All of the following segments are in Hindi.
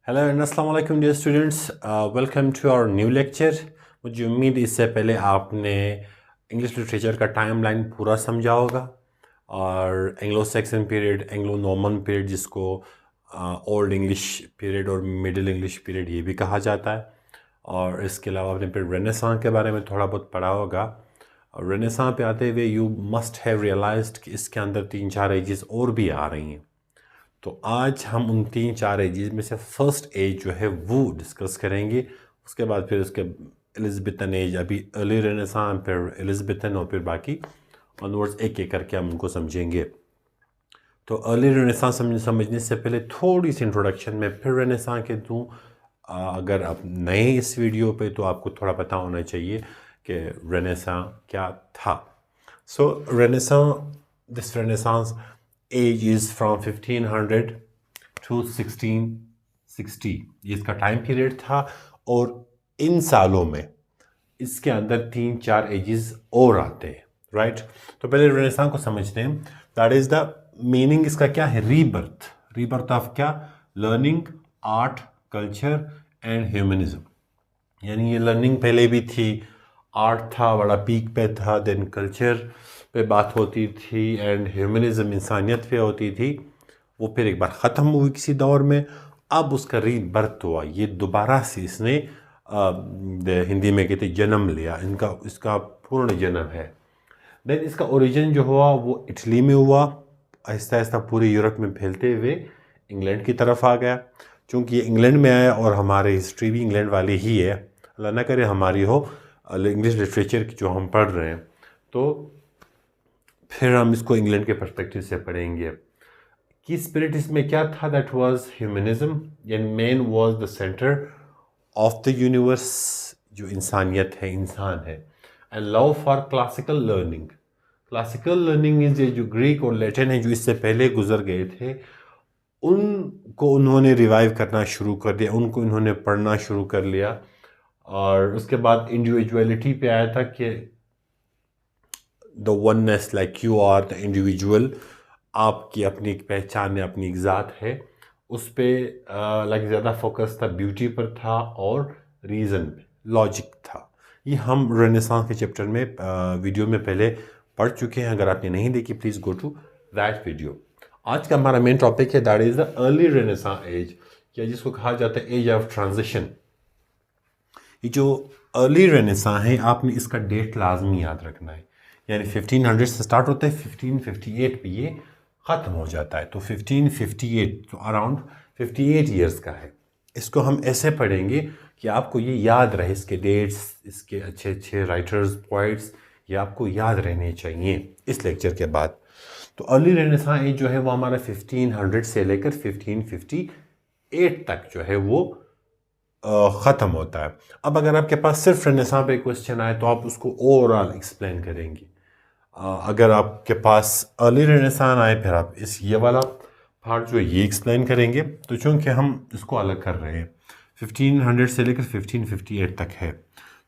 हेलो एंड अस्सलाम वालेकुम dear students, welcome to our new lecture. मुझे उम्मीद है इससे पहले आपने इंग्लिश लिटरेचर का टाइमलाइन पूरा समझा होगा और Anglo Saxon period, Anglo Norman period, जिसको ओल्ड इंग्लिश पीरियड और मिडिल इंग्लिश पीरियड ये भी कहा जाता है। और इसके अलावा आपने फिर रेनेसां के बारे में थोड़ा बहुत पढ़ा होगा। और रेनेसां पे आते हुए यू मस्ट हैव रियलाइज्ड कि इसके अंदर 3-4 एजेस और भी आ रही हैं। तो आज हम उन 3-4 एजेस में से फर्स्ट एज जो है वो डिस्कस करेंगे। उसके बाद फिर उसके एलिज़ाबेथन एज, अभी अर्ली रेनेसां, फिर एलिज़ाबेथन, और फिर बाकी ऑनवर्ड्स एक एक करके हम उनको समझेंगे। तो अर्ली रेनेसां समझने से पहले थोड़ी सी इंट्रोडक्शन में फिर रेनेसां के दूँ। अगर आप नए इस वीडियो पे तो आपको थोड़ा पता होना चाहिए कि रेनेसां क्या था। So this renaissance age is from 1500 to 1660, ये इसका टाइम पीरियड था। और इन सालों में इसके अंदर 3-4 एजेस और आते हैं, राइट। तो पहले रेनेसां को समझते हैं। दैट इज़ द मीनिंग, इसका क्या है? रीबर्थ। रीबर्थ ऑफ क्या? Learning, art, culture and humanism. यानी ये लर्निंग पहले भी थी, आर्ट था, बड़ा पीक पे था, देन कल्चर पे बात होती थी, एंड ह्यूमनिज्म, इंसानियत पे होती थी। वो फिर एक बार ख़त्म हुई किसी दौर में, अब उसका रीबर्थ हुआ। ये दोबारा से इसने हिंदी में कहते जन्म लिया, इसका पूर्ण जन्म है। देन इसका ओरिजिन जो हुआ वो इटली में हुआ, आहिस्ता आहिस्ता पूरे यूरोप में फैलते हुए इंग्लैंड की तरफ आ गया। चूँकि ये इंग्लैंड में आया और हमारे हिस्ट्री भी इंग्लैंड वाली ही है, अल्लाह ना करे हमारी हो इंग्लिश लिटरेचर की जो हम पढ़ रहे हैं, तो फिर हम इसको इंग्लैंड के पर्सपेक्टिव से पढ़ेंगे कि स्पिरिट इसमें क्या था। That was humanism, and man was the centre of the universe. जो इंसानियत है, इंसान है। And love for classical learning. Classical learning is जो ग्रीक और लैटिन है, जो इससे पहले गुजर गए थे, उनको उन्होंने रिवाइव करना शुरू कर दिया, उनको इन्होंने पढ़ना शुरू कर लिया। और उसके बाद इंडिविजुअलिटी पे आया था कि the oneness, like you are the individual, आपकी अपनी एक पहचान है, अपनी एक ज़ात है। उस पर लाइक ज़्यादा फोकस था, ब्यूटी पर था और रीज़न पे, लॉजिक था। ये हम रेनेसांस के चैप्टर में वीडियो में पहले पढ़ चुके हैं। अगर आपने नहीं देखी, please go to that video. आज का हमारा मेन टॉपिक है, that is the early renaissance age, या जिसको कहा जाता है एज ऑफ ट्रांजिशन। ये जो अर्ली रेनेसां है, आपने इसका डेट लाजमी याद रखना है। यानी 1500 से स्टार्ट होता है, 1558 पे ये ख़त्म हो जाता है। तो 1558, तो अराउंड 58 ईयर्स का है। इसको हम ऐसे पढ़ेंगे कि आपको ये याद रहे, इसके डेट्स, इसके अच्छे अच्छे राइटर्स, पोइट्स, ये आपको याद रहने चाहिए इस लेक्चर के बाद। तो अर्ली रेनेसां एज जो है वो हमारा 1500 से लेकर 1558 तक जो है वो ख़त्म होता है। अब अगर आपके पास सिर्फ रेनेसां पे क्वेश्चन आए तो आप उसको ओवरऑल एक्सप्लेन करेंगे। अगर आपके पास अर्ली रेनेसां आए, फिर आप ये वाला पार्ट जो है ये एक्सप्लेन करेंगे। तो चूँकि हम इसको अलग कर रहे हैं, 1500 से लेकर 1558 तक है।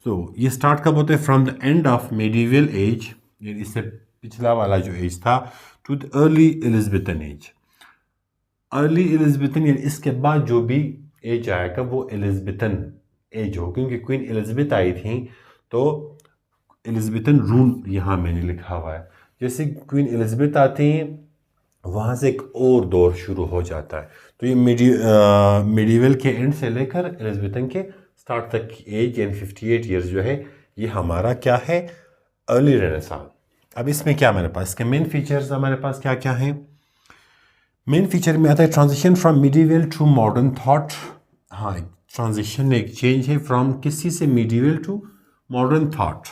तो ये स्टार्ट कब होता है? From the end of medieval age, यानी इससे पिछला वाला जो एज था, to the early Elizabethan age. Early Elizabethan यानी इसके बाद जो भी एज आएगा वो एलिज़ाबेथन एज हो, क्योंकि क्वीन एलिज़ाबेथ आई थी, तो एलिज़ाबेथन रूल यहाँ मैंने लिखा हुआ है। जैसे क्वीन एलिज़ाबेथ आती हैं, वहाँ से एक और दौर शुरू हो जाता है। तो ये मिडीवल के एंड से लेकर एलिज़ाबेथन के स्टार्ट तक की एज, यानी 58 ईयर्स जो है, ये हमारा क्या है? Early renaissance. अब इसमें क्या हमारे पास, इसके मेन फीचर्स हमारे पास क्या क्या हैं? मेन फीचर में आता है transition from medieval to modern thought. हाँ, ट्रांजिशन, एक चेंज है फ्रॉम किसी से, मिडीवल टू मॉडर्न थॉट,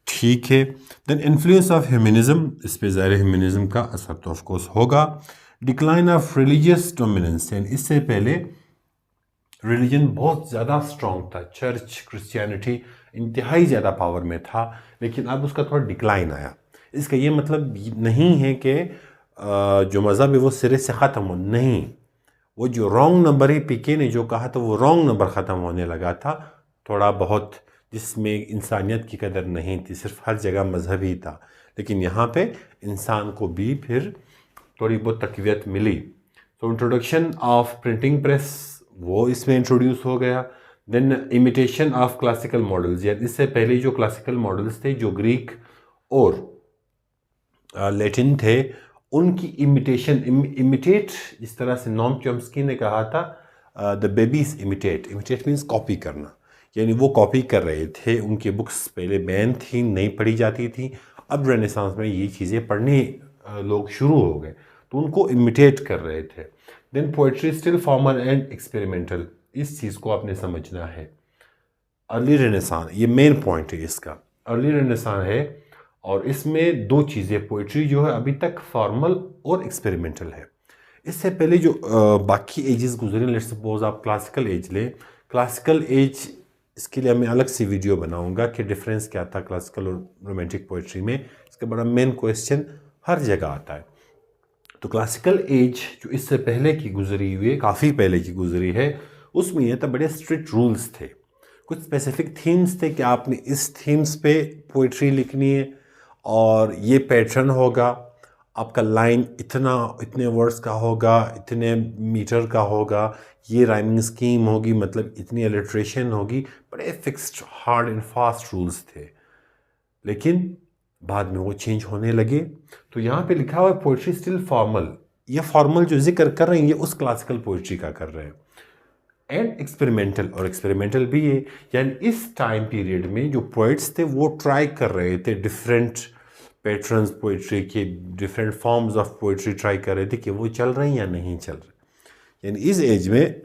ठीक है। देन इन्फ्लुएंस ऑफ ह्यूमनिज्म, इस पे ज़ाहिर ह्यूमनिज्म का असर तो ऑफ कोर्स होगा। डिक्लाइन ऑफ रिलीजियस डोमिनेंस, यानी इससे पहले रिलीजन बहुत ज़्यादा स्ट्रॉन्ग था, चर्च, क्रिश्चियनिटी इंतहाई ज़्यादा पावर में था, लेकिन अब उसका थोड़ा डिक्लाइन आया। इसका ये मतलब नहीं है कि जो मज़हब है वो सिरे से ख़त्म हो, नहीं। वो जो रॉन्ग नंबर है, पीके ने जो कहा था, वो रॉन्ग नंबर ख़त्म होने लगा था थोड़ा बहुत, जिसमें इंसानियत की कदर नहीं थी, सिर्फ हर जगह मजहब ही था। लेकिन यहाँ पे इंसान को भी फिर थोड़ी बहुत तक़वियत मिली। तो इंट्रोडक्शन ऑफ प्रिंटिंग प्रेस वो इसमें इंट्रोड्यूस हो गया। Then imitation of classical models, या इससे पहले जो क्लासिकल मॉडल्स थे जो ग्रीक और लैटिन थे, उनकी इमिटेशन, इमिटेट, जिस तरह से नॉम चॉम्स्की ने कहा था the babies imitate, imitate means copy करना, यानी वो कॉपी कर रहे थे। उनकी बुक्स पहले बैन थी, नहीं पढ़ी जाती थी, अब रेनेसांस में ये चीज़ें पढ़ने लोग शुरू हो गए, तो उनको इमिटेट कर रहे थे। Then poetry still formal and experimental, इस चीज़ को आपने समझना है। अर्ली रेनेसांस, ये मेन पॉइंट है इसका, अर्ली रेनेसांस है और इसमें दो चीज़ें, पोइट्री जो है अभी तक फॉर्मल और एक्सपेरिमेंटल है। इससे पहले जो बाकी एजेस गुजरे, लेट्स सपोज आप क्लासिकल एज ले, क्लासिकल एज, इसके लिए मैं अलग सी वीडियो बनाऊंगा कि डिफरेंस क्या था क्लासिकल और रोमांटिक पोइट्री में। इसका बड़ा मेन क्वेश्चन हर जगह आता है। तो क्लासिकल एज जो इससे पहले की गुजरी हुई है, काफ़ी पहले की गुजरी है, उसमें ये तो बड़े स्ट्रिक्ट रूल्स थे, कुछ स्पेसिफिक थीम्स थे कि आपने इस थीम्स पे पोइट्री लिखनी है और ये पैटर्न होगा, आपका लाइन इतने वर्ड्स का होगा, इतने मीटर का होगा, ये राइमिंग स्कीम होगी, मतलब इतनी अलिट्रेशन होगी। बड़े fixed hard and fast rules थे, लेकिन बाद में वो चेंज होने लगे। तो यहाँ पे लिखा हुआ है पोइट्री स्टिल फॉर्मल, ये फॉर्मल जो जिक्र कर रहे हैं ये उस क्लासिकल पोइट्री का कर रहे हैं, एंड एक्सपेरिमेंटल, और एक्सपेरिमेंटल भी है, यानी इस टाइम पीरियड में जो पोइट्स थे वो ट्राई कर रहे थे डिफरेंट पैटर्न्स पोइट्री के, different forms of poetry try कर रहे थे कि वो चल रहे हैं या नहीं चल रहे। यानी इस एज में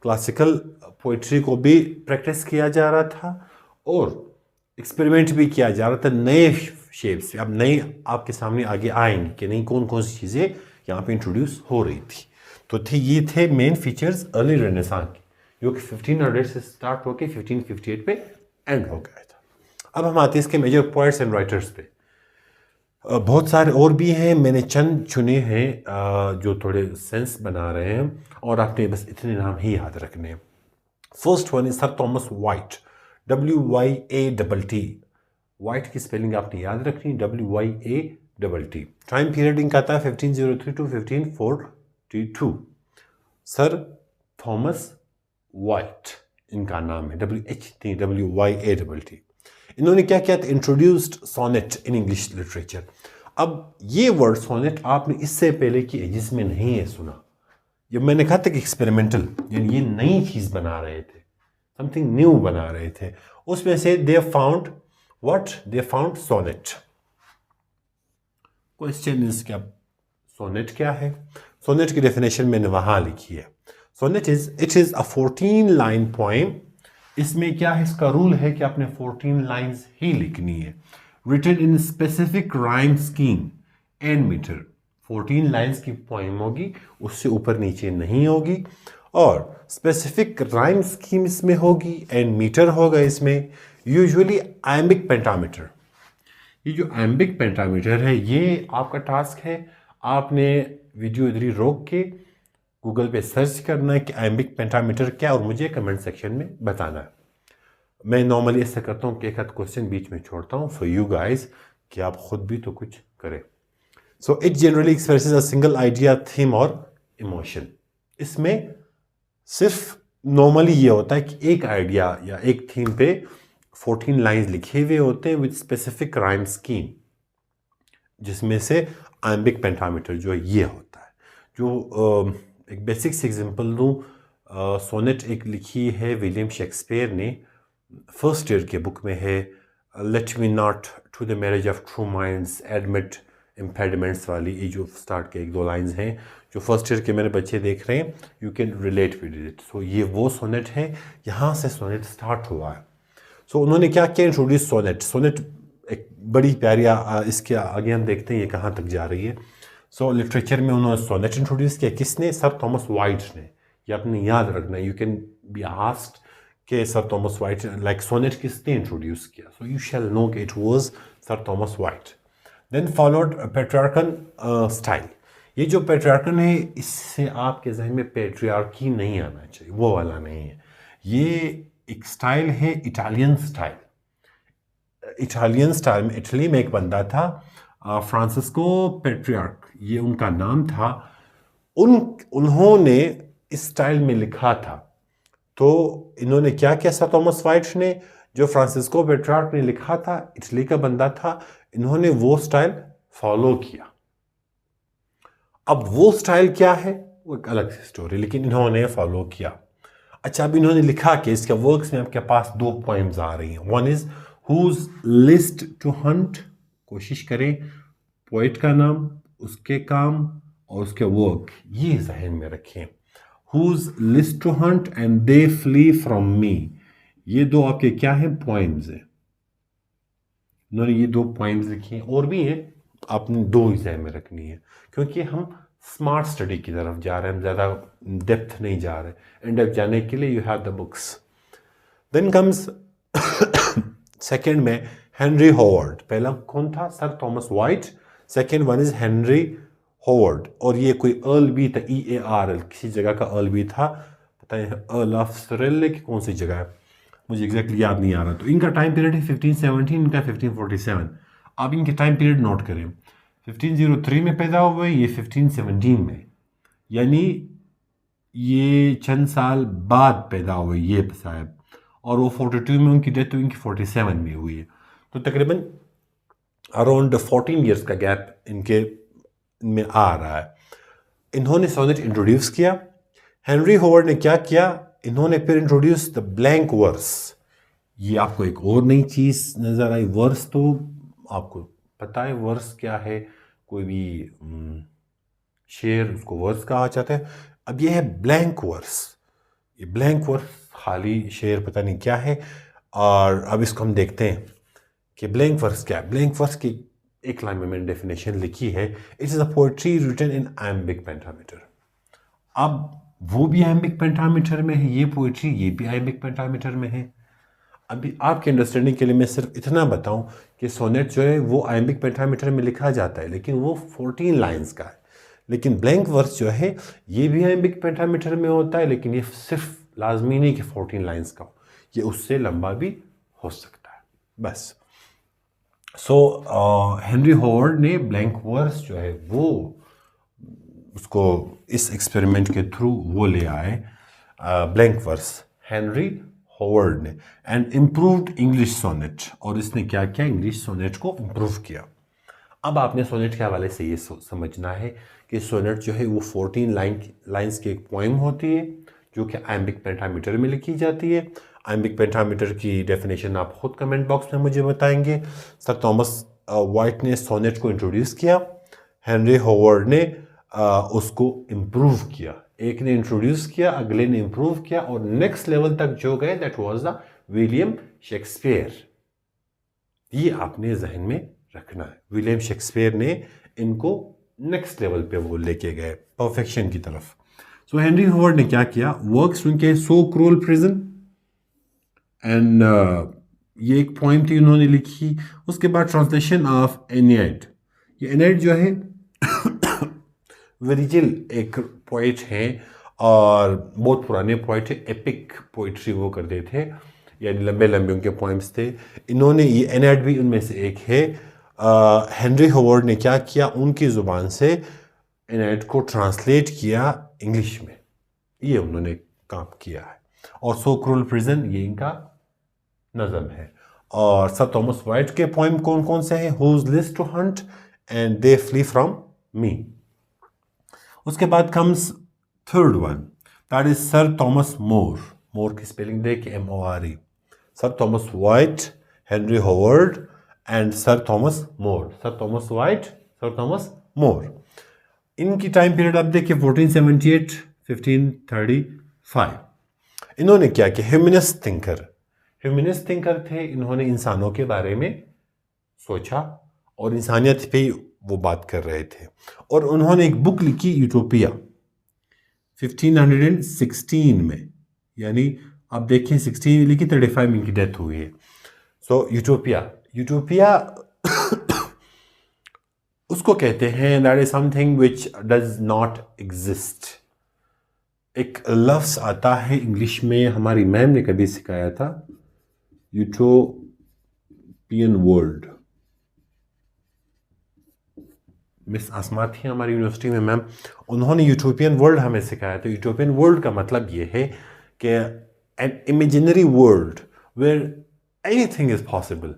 क्लासिकल पोइट्री को भी प्रैक्टिस किया जा रहा था और एक्सपेरिमेंट भी किया जा रहा था नए शेप से। अब नए आपके सामने आगे आएंगे कि नहीं, कौन कौन सी चीज़ें यहाँ पे इंट्रोड्यूस हो रही थी। तो ये थे मेन फीचर्स अर्ली रेनेसांस के, जो कि 1500 से स्टार्ट होकर 1558 पे एंड हो गया था। अब हम आते हैं इसके मेजर पोइट्स एंड राइटर्स पे। बहुत सारे और भी हैं, मैंने चंद चुने हैं जो थोड़े सेंस बना रहे हैं, और आपने बस इतने नाम ही याद रखने हैं। First one is sir Thomas white, WYATT। White की स्पेलिंग आपने याद रखनी, WYATT। टाइम पीरियड इनका था 1503 टू 1542। सर थॉमस वाइट इनका नाम है, WYATT। इन्होंने क्या किया था, introduced sonnet in English literature. अब ये वर्ड सोनेट आपने इससे पहले की एजिस में नहीं है सुना। जब मैंने कहा था कि एक्सपेरिमेंटल, यानी ये नई चीज़ बना रहे थे, समथिंग न्यू बना रहे थे, उसमें से they found what, they found sonnet. Question is क्या, सोनेट क्या है? सोनेट की डेफिनेशन मैंने वहां लिखी है। Sonnet it is a 14 line poem. इसमें क्या है, इसका रूल है कि आपने 14 लाइंस ही लिखनी है, written in specific rhyme scheme and meter. 14 lines की पोएम होगी, उससे ऊपर नीचे नहीं होगी, और स्पेसिफिक राइम स्कीम इसमें होगी एंड मीटर होगा इसमें, यूजुअली आयम्बिक पेंटामीटर। ये जो आयम्बिक पेंटामीटर है, ये आपका टास्क है, आपने वीडियो इधर ही रोक के गूगल पे सर्च करना है कि आयम्बिक पेंटामीटर क्या, और मुझे कमेंट सेक्शन में बताना है। मैं नॉर्मली ऐसा करता हूँ कि एक आध क्वेश्चन बीच में छोड़ता हूँ फॉर यू गाइस, कि आप खुद भी तो कुछ करें। So it generally expresses a single idea, theme और इमोशन। इसमें सिर्फ नॉर्मली ये होता है कि एक आइडिया या एक थीम पे 14 लाइंस लिखे हुए होते हैं विद स्पेसिफिक राइम स्कीम, जिसमें से आयम्बिक पेंटामीटर जो है ये होता है। जो एक बेसिक सी एग्जांपल दूँ, सोनेट एक लिखी है विलियम शेक्सपियर ने, फर्स्ट ईयर के बुक में है, let me not to the marriage of true minds admit impediments वाली, ये जो स्टार्ट के एक दो लाइंस हैं जो फर्स्ट ईयर के मेरे बच्चे देख रहे हैं, you can relate with it. So ये वो सोनेट है, यहाँ से सोनेट स्टार्ट हुआ है। सो उन्होंने क्या किया, इंट्रोड्यूस सोनेट। सोनेट एक बड़ी प्यारी, इसके आगे हम देखते हैं ये कहाँ तक जा रही है। सो लिटरेचर में उन्होंने सोनेट इंट्रोड्यूस किया, किसने, सर थॉमस वाइट ने। ये आपने याद रखना, यू कैन बी आस्क्ड कि sir Thomas Wyatt like sonnet किसने इंट्रोड्यूस किया, सो यू शैल नो कि it was sir Thomas Wyatt. Then followed Petrarchan style. ये जो पेट्रियार्कन है, इससे आपके जहन में पेट्रियार्की नहीं आना चाहिए, वो वाला नहीं है। ये एक स्टाइल है इटालियन स्टाइल। इटालियन स्टाइल में इटली में एक बंदा था, फ्रांसिस्को पेट्रियार्क, ये उनका नाम था। उन्होंने इस स्टाइल में लिखा था। तो इन्होंने क्या किया, सर थॉमस वाइट ने, जो फ्रांसिस्को पेट्रार्क ने लिखा था, इटली का बंदा था, इन्होंने वो स्टाइल फॉलो किया। अब वो स्टाइल क्या है वो एक अलग सी स्टोरी, लेकिन इन्होंने फॉलो किया। अच्छा, अब इन्होंने लिखा कि इसके वर्क्स में आपके पास दो पोएम्स आ रही हैं। One is whoso list to hunt, कोशिश करें पोइट का नाम, उसके काम और उसके वर्क ये जहन में रखें। Whoso list to hunt and they flee from me, ये दो आपके क्या है, पोएम्स हैं। उन्होंने ये दो पोएम्स लिखी हैं, और भी हैं, आपने दो ही जहन में रखनी है, क्योंकि हम स्मार्ट स्टडी की तरफ जा रहे हैं, हम ज़्यादा डेप्थ नहीं जा रहे। इन डेप्थ जाने के लिए you have the books. Then comes second में हेनरी होवर्ड। पहला कौन था, sir Thomas Wyatt. Second one is Henry Howard, और ये कोई अर्ल भी था, EARL, किसी जगह का अर्ल भी था, पता नहीं अर्ल ऑफ सरेले की कौन सी जगह है, मुझे एग्जैक्टली याद नहीं आ रहा। तो इनका टाइम पीरियड है 1517, इनका 1547। आप इनके टाइम पीरियड नोट करें, 1503 में पैदा हुए, ये 1517 में, यानी ये चंद साल बाद पैदा हुए ये साहब, और वो 42 में उनकी डेथ हुई, इनकी 47 में हुई है। तो तकरीबन अराउंड 14 ईयर्स का गैप इनके में आ रहा है। इन्होंने सोनेट इंट्रोड्यूस किया। हेनरी होवर्ड ने क्या किया, इन्होंने फिर इंट्रोड्यूस द ब्लैंक वर्स। ये आपको एक और नई चीज़ नज़र आई। वर्स तो आपको पता है वर्स क्या है, कोई भी शेर उसको वर्स कहा जाता है। अब ये है ब्लैंक वर्स। ये ब्लैंक वर्स खाली शेर पता नहीं क्या है, और अब इसको हम देखते हैं कि ब्लैंक वर्स क्या है। ब्लैंक वर्स की एक लाइन में मैंने डेफिनेशन लिखी है, it is a poetry written in iambic pentameter. अब वो भी आयम्बिक पेंटामीटर में है, ये पोएट्री ये भी आयम्बिक पेंटामीटर में है। अभी आपके अंडरस्टैंडिंग के लिए मैं सिर्फ इतना बताऊं कि सोनेट जो है वो आयम्बिक पेंटामीटर में लिखा जाता है, लेकिन वो 14 लाइंस का है। लेकिन ब्लैंक वर्स जो है ये भी आयम्बिक पेंटामीटर में होता है, लेकिन ये सिर्फ लाजमी नहीं कि 14 लाइंस का हो, ये उससे लंबा भी हो सकता है बस। सो हेनरी होवर्ड ने ब्लैंक वर्स जो है वो उसको इस एक्सपेरिमेंट के थ्रू वो ले आए, ब्लैंक वर्स हेनरी होवर्ड ने, एंड इम्प्रूव्ड इंग्लिश सोनेट। और इसने क्या किया, इंग्लिश सोनेट को इम्प्रूव किया। अब आपने सोनेट के हवाले से ये समझना है कि सोनेट जो है वो 14 लाइंस की एक पोएम होती है, जो कि आयम्बिक पेंटामीटर में लिखी जाती है। आयम्बिक पेंटामीटर की डेफिनेशन आप खुद कमेंट बॉक्स में मुझे बताएंगे। सर थॉमस वाइट ने सोनेट को इंट्रोड्यूस किया, हेनरी होवर्ड ने उसको इम्प्रूव किया। एक ने इंट्रोड्यूस किया, अगले ने इम्प्रूव किया, और नेक्स्ट लेवल तक जो गए that was the William Shakespeare. ये आपने जहन में रखना है, विलियम शेक्सपियर ने इनको नेक्स्ट लेवल पे वो लेके गए, परफेक्शन की तरफ। सो हेनरी होवर्ड ने क्या किया, वर्क्स उनके सो क्रूअल प्रिजन, एंड ये एक पोएम थी उन्होंने लिखी। उसके बाद ट्रांसलेशन ऑफ एनियड। ये एनियड जो है वर्जिल एक पोइट हैं, और बहुत पुराने पोइट है, एपिक पोइट्री वो करते थे, यानी लंबे लंबे उनके पोएम्स थे। इन्होंने ये एनियड भी उनमें से एक है। हेनरी होवर्ड ने क्या किया, उनकी ज़ुबान से एनियड को ट्रांसलेट किया इंग्लिश में, ये उन्होंने काम किया है। और सो क्रूअल प्रिजन ये इनका नज़म है। और सर थॉमस वाइट के पोएम कौन कौन से हैं, whose list to hunt and they flee from me. उसके बाद comes third one, that is sir Thomas More. More की स्पेलिंग देखिए, MORE। Sir Thomas Wyatt, Henry Howard and sir Thomas More. Sir Thomas Wyatt, sir Thomas More. इनकी टाइम पीरियड आप देखिए 1478 1535। इन्होंने क्या किया, ह्यूमनिस्ट थिंकर थे। इन्होंने इंसानों के बारे में सोचा और इंसानियत पे वो बात कर रहे थे, और उन्होंने एक बुक लिखी यूटोपिया 1516 में, यानी आप देखें 16 में लिखी, 35 में इनकी डेथ हुई है। सो यूटोपिया उसको कहते हैं that is something which does not exist. एक लफ्ज़ आता है इंग्लिश में, हमारी मैम ने कभी सिखाया था, यूटोपियन वर्ल्ड। मिस आसमा थी हमारी यूनिवर्सिटी में मैम, उन्होंने यूटोपियन वर्ल्ड हमें सिखाया। तो यूटोपियन वर्ल्ड का मतलब ये है कि an imaginary world wear anything is possible.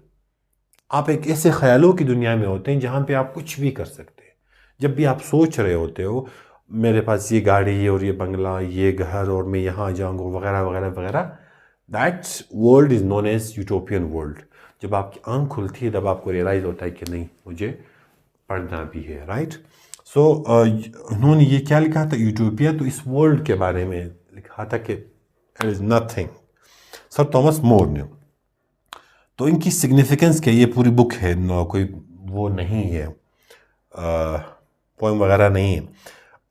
आप एक ऐसे ख्यालों की दुनिया में होते हैं जहाँ पे आप कुछ भी कर सकते हैं। जब भी आप सोच रहे होते हो मेरे पास ये गाड़ी और ये बंगला, ये घर, और मैं यहाँ जाऊँगा वगैरह वगैरह वगैरह, that world is known as utopian world. जब आपकी आँख खुलती है तब आपको रियलाइज़ होता है कि नहीं, मुझे पढ़ना भी है, राइट। सो उन्होंने ये क्या लिखा था, यूटोपिया, तो इस वर्ल्ड के बारे में लिखा था कि it is nothing, sir Thomas मोर ने। तो इनकी सिग्निफिकेंस क्या, ये पूरी बुक है, कोई वो नहीं है, पोएम वगैरह नहीं है।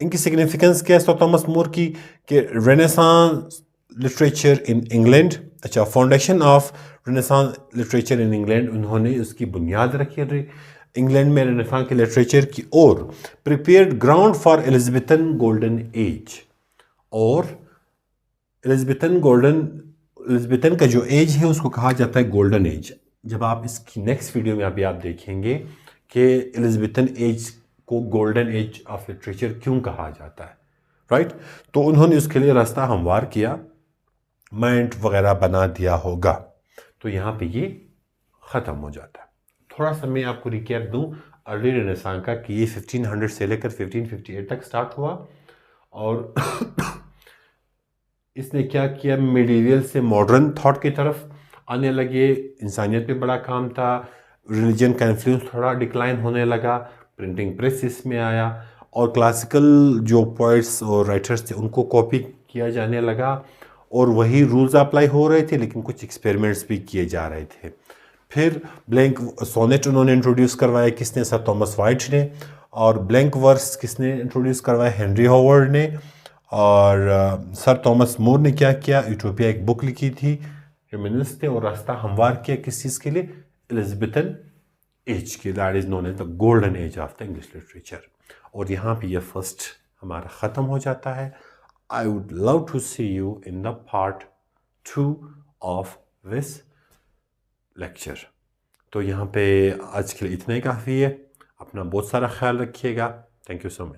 इनकी सिग्निफिकेंस क्या है सर थॉमस मोर की, कि रेनेसांस लिटरेचर इन इंग्लैंड, अच्छा, foundation of renaissance literature in England, उन्होंने उसकी बुनियाद रखी है इंग्लैंड में रेनेसांस के लिटरेचर की, और prepared ground for Elizabethan golden age. और एलिजाबेथन का जो एज है उसको कहा जाता है गोल्डन एज। जब आप इसकी नेक्स्ट वीडियो में अभी आप देखेंगे कि एलिजाबेथन एज को गोल्डन एज ऑफ लिटरेचर क्यों कहा जाता है, राइट। तो उन्होंने उसके लिए रास्ता हमवार किया, माइंड वगैरह बना दिया होगा। तो यहाँ पे ये ख़त्म हो जाता है। थोड़ा सा मैं आपको रिकैप दूँ अर्ली रेनेसांस का, कि ये 1500 से लेकर 1558 तक स्टार्ट हुआ, और इसने क्या किया, मिडीवियल से मॉडर्न थॉट की तरफ आने लगे। इंसानियत पे बड़ा काम था, रिलीजन का इन्फ्लुएंस थोड़ा डिक्लाइन होने लगा, प्रिंटिंग प्रेस इसमें आया, और क्लासिकल जो पोइट्स और राइटर्स थे उनको कॉपी किया जाने लगा, और वही रूल्स अप्लाई हो रहे थे, लेकिन कुछ एक्सपेरिमेंट्स भी किए जा रहे थे। फिर ब्लैंक सोनेट उन्होंने इंट्रोड्यूस करवाया, किसने, सर थॉमस वाइट ने। और ब्लैंक वर्स किसने इंट्रोड्यूस करवाया, हेनरी हॉवर्ड ने। और सर थॉमस मोर ने क्या किया, यूटोपिया एक बुक लिखी थी, फेमिनिस्ट थे, और रास्ता हमवार किया किस चीज़ के लिए, एलिजाबेथन एज के, that is known as the golden age of the English literature. और यहाँ पे ये फर्स्ट हमारा ख़त्म हो जाता है। I would love to see you in the part 2 of this lecture. तो यहाँ पे आज के लिए इतना ही काफ़ी है। अपना बहुत सारा ख्याल रखिएगा। Thank you so much.